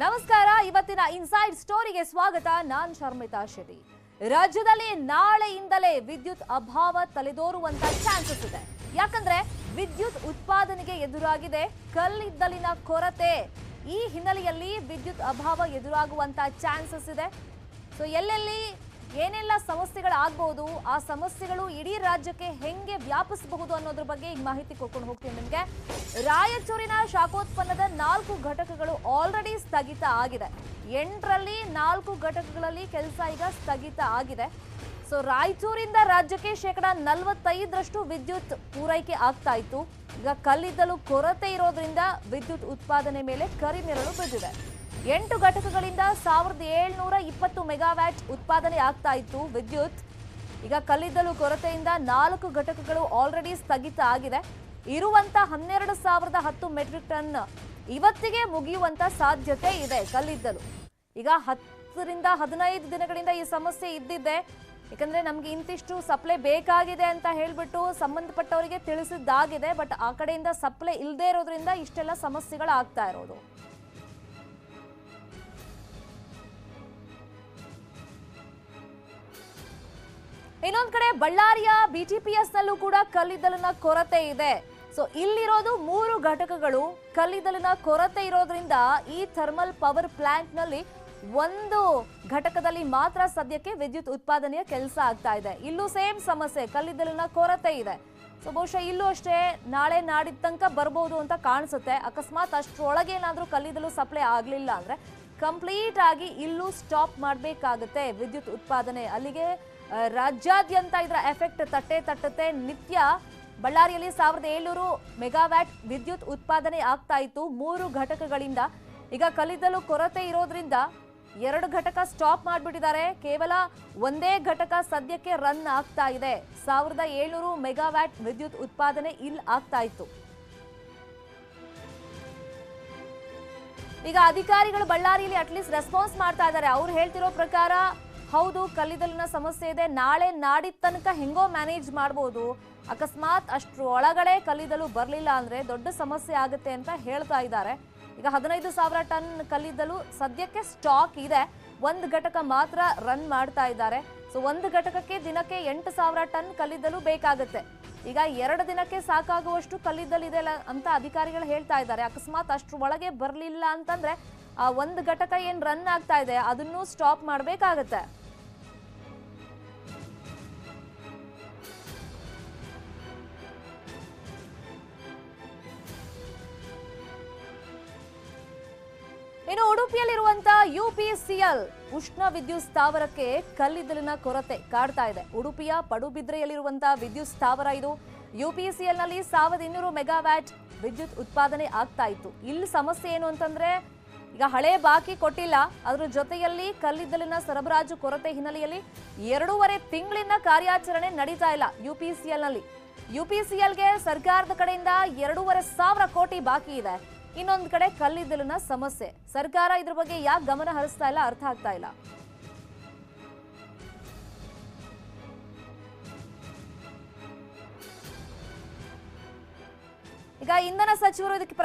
ನಮಸ್ಕಾರ. ಇವತ್ತಿನ ಇನ್ಸೈಡ್ ಸ್ಟೋರಿಗೆ ಸ್ವಾಗತ. ನಾನು ಶರ್ಮಿತಾ ಶೆಟ್ಟಿ. ರಾಜ್ಯದಲ್ಲಿ ನಾಳೆಯಿಂದಲೇ ವಿದ್ಯುತ್ ಅಭಾವ ತಲೆದೋರುವಂತ ಚಾನ್ಸಸ್ ಇದೆ. ಯಾಕಂದ್ರೆ ವಿದ್ಯುತ್ ಉತ್ಪಾದನೆಗೆ ಎದುರಾಗಿದೆ ಕಲ್ಲಿದ್ದಲಿನ ಕೊರತೆ. ಈ ಹಿನ್ನೆಲೆಯಲ್ಲಿ ವಿದ್ಯುತ್ ಅಭಾವ ಎದುರಾಗುವಂತ ಚಾನ್ಸಸ್ ಇದೆ. ಸೊ ಎಲ್ಲೆಲ್ಲಿ ಏನೆಲ್ಲ ಸಮಸ್ಯೆಗಳಾಗಬಹುದು, ಆ ಸಮಸ್ಯೆಗಳು ಇಡೀ ರಾಜ್ಯಕ್ಕೆ ಹೆಂಗೆ ವ್ಯಾಪಿಸಬಹುದು ಅನ್ನೋದ್ರ ಬಗ್ಗೆ ಈಗ ಮಾಹಿತಿ ಕೊಡ್ಕೊಂಡು ಹೋಗ್ತೀನಿ ನಿಮಗೆ. ರಾಯಚೂರಿನ ಶಾಖೋತ್ಪನ್ನದ 4 ಘಟಕಗಳು ಆಲ್ರೆಡಿ ಸ್ಥಗಿತ ಆಗಿದೆ. 8ರಲ್ಲಿ 4 ಘಟಕಗಳಲ್ಲಿ ಕೆಲಸ ಈಗ ಸ್ಥಗಿತ ಆಗಿದೆ. ಸೊ ರಾಯಚೂರಿಂದ ರಾಜ್ಯಕ್ಕೆ 45% ವಿದ್ಯುತ್ ಪೂರೈಕೆ ಆಗ್ತಾ ಇತ್ತು. ಈಗ ಕಲ್ಲಿದ್ದಲು ಕೊರತೆ ಇರೋದ್ರಿಂದ ವಿದ್ಯುತ್ ಉತ್ಪಾದನೆ ಮೇಲೆ ಕರಿನೆರಳು ಬಿದ್ದಿದೆ. 8 ಘಟಕಗಳಿಂದ 1720 ಮೆಗಾವ್ಯಾಟ್ ಉತ್ಪಾದನೆ ಆಗ್ತಾ ಇತ್ತು ವಿದ್ಯುತ್. ಈಗ ಕಲ್ಲಿದ್ದಲು ಕೊರತೆಯಿಂದ 4 ಘಟಕಗಳು ಆಲ್ರೆಡಿ ಸ್ಥಗಿತ ಆಗಿದೆ. ಇರುವಂತ 12,010 ಮೆಟ್ರಿಕ್ ಟನ್ ಇವತ್ತಿಗೆ ಮುಗಿಯುವಂತ ಸಾಧ್ಯತೆ ಇದೆ ಕಲ್ಲಿದ್ದಲು. ಈಗ 10ರಿಂದ 15 ದಿನಗಳಿಂದ ಈ ಸಮಸ್ಯೆ ಇದ್ದಿದೆ. ಯಾಕಂದ್ರೆ ನಮ್ಗೆ ಇಂತಿಷ್ಟು ಸಪ್ಲೈ ಬೇಕಾಗಿದೆ ಅಂತ ಹೇಳ್ಬಿಟ್ಟು ಸಂಬಂಧಪಟ್ಟವರಿಗೆ ತಿಳಿಸಿದ್ದಾಗಿದೆ. ಬಟ್ ಆ ಕಡೆಯಿಂದ ಸಪ್ಲೈ ಇಲ್ಲದೆ ಇರೋದ್ರಿಂದ ಇಷ್ಟೆಲ್ಲ ಸಮಸ್ಯೆಗಳಾಗ್ತಾ ಇರೋದು. ಇನ್ನೊಂದ್ ಕಡೆ ಬಳ್ಳಾರಿಯ ಬಿಟಿಪಿಎಸ್ ನಲ್ಲೂ ಕೂಡ ಕಲ್ಲಿದ್ದಲಿನ ಕೊರತೆ ಇದೆ. ಸೊ ಇಲ್ಲಿರೋದು 3 ಘಟಕಗಳು. ಕಲ್ಲಿದ್ದಲಿನ ಕೊರತೆ ಇರೋದ್ರಿಂದ ಈ ಥರ್ಮಲ್ ಪವರ್ ಪ್ಲಾಂಟ್ ನಲ್ಲಿ 1 ಘಟಕದಲ್ಲಿ ಮಾತ್ರ ಸದ್ಯಕ್ಕೆ ವಿದ್ಯುತ್ ಉತ್ಪಾದನೆಯ ಕೆಲಸ ಆಗ್ತಾ ಇದೆ. ಇಲ್ಲೂ ಸೇಮ್ ಸಮಸ್ಯೆ, ಕಲ್ಲಿದ್ದಲಿನ ಕೊರತೆ ಇದೆ. ಸೊ ಬಹುಶಃ ಇಲ್ಲೂ ಅಷ್ಟೇ ನಾಳೆ ನಾಡಿದ ತನಕ ಬರ್ಬೋದು ಅಂತ ಕಾಣಿಸುತ್ತೆ. ಅಕಸ್ಮಾತ್ ಅಷ್ಟರೊಳಗೆ ಏನಾದ್ರೂ ಕಲ್ಲಿದ್ದಲು ಸಪ್ಲೈ ಆಗ್ಲಿಲ್ಲ ಅಂದ್ರೆ ಕಂಪ್ಲೀಟ್ ಆಗಿ ಇಲ್ಲೂ ಸ್ಟಾಪ್ ಮಾಡಬೇಕಾಗುತ್ತೆ ವಿದ್ಯುತ್ ಉತ್ಪಾದನೆ. ಅಲ್ಲಿಗೆ ರಾಜ್ಯಾದ್ಯಂತ ಇದರ ಎಫೆಕ್ಟ್ ತಟ್ಟುತ್ತೆ. ನಿತ್ಯ ಬಳ್ಳಾರಿಯಲ್ಲಿ 1700 ಮೆಗಾವ್ಯಾಟ್ ವಿದ್ಯುತ್ ಉತ್ಪಾದನೆ ಆಗ್ತಾ ಇತ್ತು 3 ಘಟಕಗಳಿಂದ. ಈಗ ಕಲ್ಲಿದ್ದಲು ಕೊರತೆ ಇರೋದ್ರಿಂದ 2 ಘಟಕ ಸ್ಟಾಪ್ ಮಾಡಿಬಿಟ್ಟಿದ್ದಾರೆ. ಕೇವಲ ಒಂದೇ ಘಟಕ ಸದ್ಯಕ್ಕೆ ರನ್ ಆಗ್ತಾ ಇದೆ. 1700 ಮೆಗಾವ್ಯಾಟ್ ವಿದ್ಯುತ್ ಉತ್ಪಾದನೆ ಇಲ್ಲಿ ಆಗ್ತಾ ಇತ್ತು. ಈಗ ಅಧಿಕಾರಿಗಳು ಬಳ್ಳಾರಿಯಲ್ಲಿ ಅಟ್ಲೀಸ್ಟ್ ರೆಸ್ಪಾನ್ಸ್ ಮಾಡ್ತಾ ಇದ್ದಾರೆ. ಅವ್ರು ಹೇಳ್ತಿರೋ ಪ್ರಕಾರ ಹೌದು ಕಲ್ಲಿದ್ದಲಿನ ಸಮಸ್ಯೆ ಇದೆ, ನಾಳೆ ನಾಡಿದ ತನಕ ಹೆಂಗೋ ಮ್ಯಾನೇಜ್ ಮಾಡ್ಬೋದು. ಅಕಸ್ಮಾತ್ ಅಷ್ಟ್ರ ಒಳಗಡೆ ಕಲ್ಲಿದ್ದಲು ಬರಲಿಲ್ಲ ಅಂದ್ರೆ ದೊಡ್ಡ ಸಮಸ್ಯೆ ಆಗುತ್ತೆ ಅಂತ ಹೇಳ್ತಾ ಇದ್ದಾರೆ. ಈಗ 15,000 ಟನ್ ಕಲ್ಲಿದ್ದಲು ಸದ್ಯಕ್ಕೆ ಸ್ಟಾಕ್ ಇದೆ. 1 ಘಟಕ ಮಾತ್ರ ರನ್ ಮಾಡ್ತಾ ಇದ್ದಾರೆ. ಸೊ 1 ಘಟಕಕ್ಕೆ ದಿನಕ್ಕೆ 8,000 ಟನ್ ಕಲ್ಲಿದ್ದಲು ಬೇಕಾಗುತ್ತೆ. ಈಗ 2 ದಿನಕ್ಕೆ ಸಾಕಾಗುವಷ್ಟು ಕಲ್ಲಿದ್ದಲು ಇದೆ ಅಂತ ಅಧಿಕಾರಿಗಳು ಹೇಳ್ತಾ ಇದ್ದಾರೆ. ಅಕಸ್ಮಾತ್ ಅಷ್ಟ್ರ ಒಳಗೆ ಬರಲಿಲ್ಲ ಅಂತಂದ್ರೆ ಆ 1 ಘಟಕ ಏನ್ ರನ್ ಆಗ್ತಾ ಇದೆ ಅದನ್ನು ಸ್ಟಾಪ್ ಮಾಡಬೇಕಾಗತ್ತೆ. ಇನ್ನು ಉಡುಪಿಯಲ್ಲಿರುವಂತಹ ಯುಪಿಸಿಎಲ್ ಉಷ್ಣ ವಿದ್ಯುತ್ ಸ್ಥಾವರಕ್ಕೆ ಕಲ್ಲಿದ್ದಲಿನ ಕೊರತೆ ಕಾಡ್ತಾ ಇದೆ. ಉಡುಪಿಯ ಪಡುಬಿದ್ರೆಯಲ್ಲಿರುವಂತಹ ವಿದ್ಯುತ್ ಸ್ಥಾವರ ಇದು. ಯುಪಿಸಿಎಲ್ ನಲ್ಲಿ 1200 ಮೆಗಾವ್ಯಾಟ್ ವಿದ್ಯುತ್ ಉತ್ಪಾದನೆ ಆಗ್ತಾ ಇತ್ತು. ಇಲ್ಲಿ ಸಮಸ್ಯೆ ಏನು ಅಂತಂದ್ರೆ ಈಗ ಹಳೆ ಬಾಕಿ ಕೊಟ್ಟಿಲ್ಲ, ಅದ್ರ ಜೊತೆಯಲ್ಲಿ ಕಲ್ಲಿದ್ದಲಿನ ಸರಬರಾಜು ಕೊರತೆ ಹಿನ್ನೆಲೆಯಲ್ಲಿ 2.5 ತಿಂಗಳಿಂದ ಕಾರ್ಯಾಚರಣೆ ನಡೀತಾ ಇಲ್ಲ ಯುಪಿಸಿಎಲ್ ನಲ್ಲಿ. ಯುಪಿಸಿಎಲ್ಗೆ ಸರ್ಕಾರದ ಕಡೆಯಿಂದ 2,500 ಕೋಟಿ ಬಾಕಿ ಇದೆ. ಇನ್ನೊಂದು ಕಡೆ ಕಲ್ಲಿದ್ದಲಿನ ಸಮಸ್ಯೆ. ಸರ್ಕಾರ ಇದ್ರ ಬಗ್ಗೆ ಯಾಕೆ ಗಮನ ಹರಿಸ್ತಾ ಇಲ್ಲ ಅರ್ಥ ಆಗ್ತಾ ಇಲ್ಲ. ಈಗ ಇಂಧನ ಸಚಿವರು ಇದಕ್ಕೆ